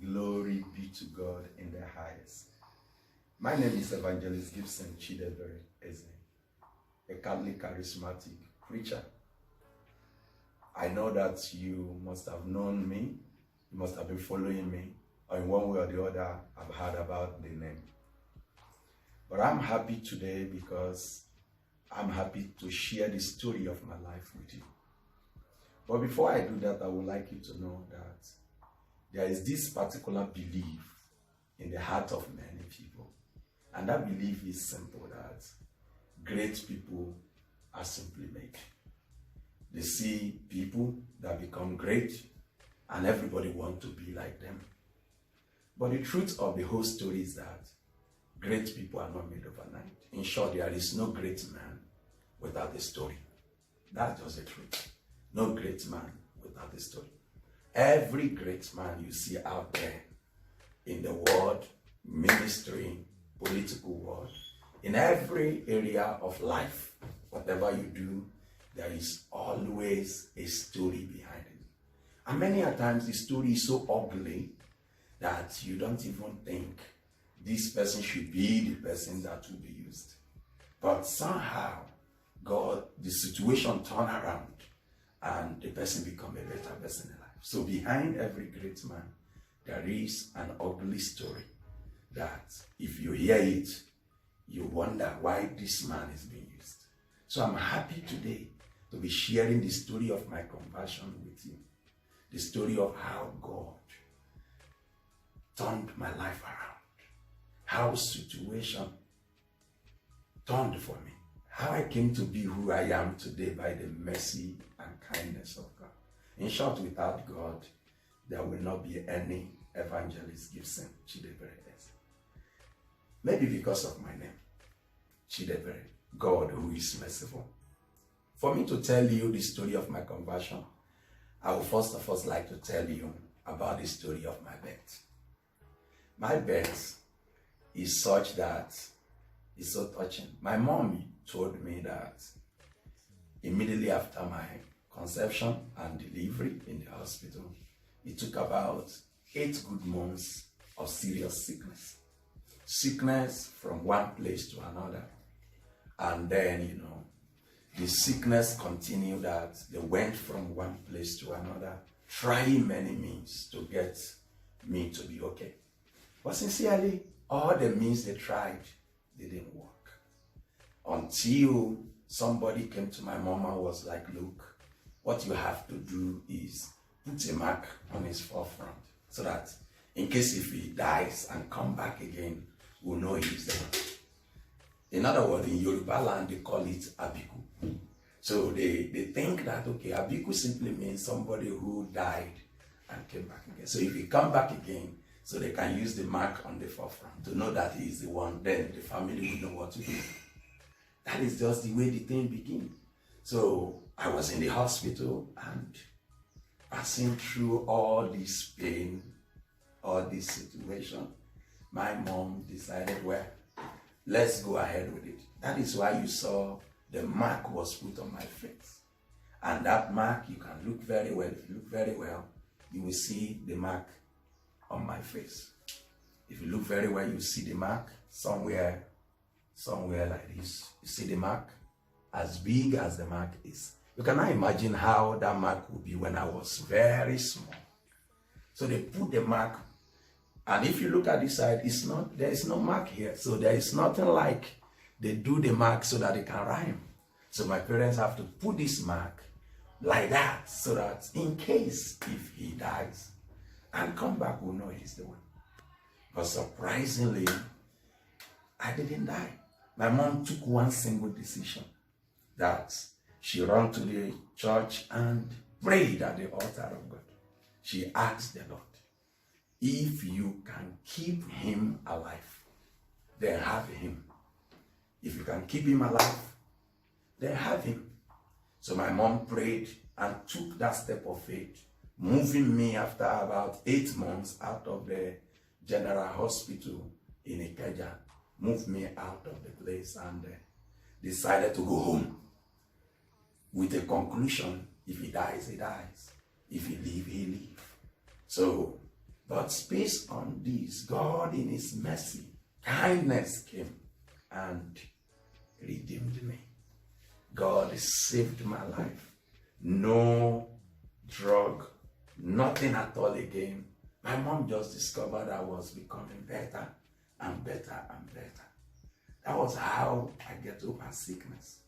Glory be to God in the highest. My name is Evangelist Gibson Eze, a Catholic charismatic preacher. I know that you must have known me, you must have been following me, or in one way or the other, I've heard about the name. But I'm happy today because I'm happy to share the story of my life with you. But before I do that, I would like you to know that there is this particular belief in the heart of many people. And that belief is simple, that great people are simply made. They see people that become great and everybody wants to be like them. But the truth of the whole story is that great people are not made overnight. In short, there is no great man without a story. That's just the truth. No great man without a story. Every great man you see out there in the world, ministry, political world, in every area of life, whatever you do, there is always a story behind it. And many a times the story is so ugly that you don't even think this person should be the person that will be used. But somehow, God, the situation turned around and the person become a better person in life. So behind every great man, there is an ugly story that if you hear it, you wonder why this man is being used. So I'm happy today to be sharing the story of my conversion with you. The story of how God turned my life around. How situation turned for me. How I came to be who I am today by the mercy and kindness of God. In short, without God, there will not be any Evangelist Gibson Eze. Maybe because of my name, Chidebere, God who is merciful. For me to tell you the story of my conversion, I would first of all like to tell you about the story of my birth. My birth is such that it's so touching. My mom told me that immediately after my conception and delivery in the hospital, it took about 8 good months of serious sickness. Sickness from one place to another. And then, the sickness continued, that they went from one place to another, trying many means to get me to be okay. But sincerely, all the means they tried didn't work. Until somebody came to my mom and was like, look, what you have to do is put a mark on his forefront so that in case if he dies and come back again, we'll know he's there. In other words, in Yoruba land, they call it Abiku. So they think that, okay, Abiku simply means somebody who died and came back again. So if he come back again, so they can use the mark on the forefront to know that he is the one, then the family will know what to do. That is just the way the thing begins. So I was in the hospital and passing through all this pain, all this situation. My mom decided, well, let's go ahead with it. That is why you saw the mark was put on my face. And that mark, you can look very well. If you look very well, you will see the mark on my face. If you look very well, you see the mark somewhere like this. You see the mark as big as the mark is. You cannot imagine how that mark would be when I was very small. So they put the mark, and if you look at this side, there is no mark here. So there is nothing like they do the mark so that it can rhyme. So my parents have to put this mark like that so that in case if he dies and come back, we'll know he's the one. But surprisingly, I didn't die. My mom took one single decision, that she ran to the church and prayed at the altar of God. She asked the Lord, if you can keep him alive, then have him. If you can keep him alive, then have him. So my mom prayed and took that step of faith, moving me after about 8 months out of the general hospital in Ikeja, moved me out of the place and decided to go home with a conclusion: if he dies, he dies. If he lives, he lives. So But based on this, God in his mercy, kindness came and redeemed me. God saved my life. No drug, nothing at all again. My mom just discovered I was becoming better and better and better. That was how I get over sickness.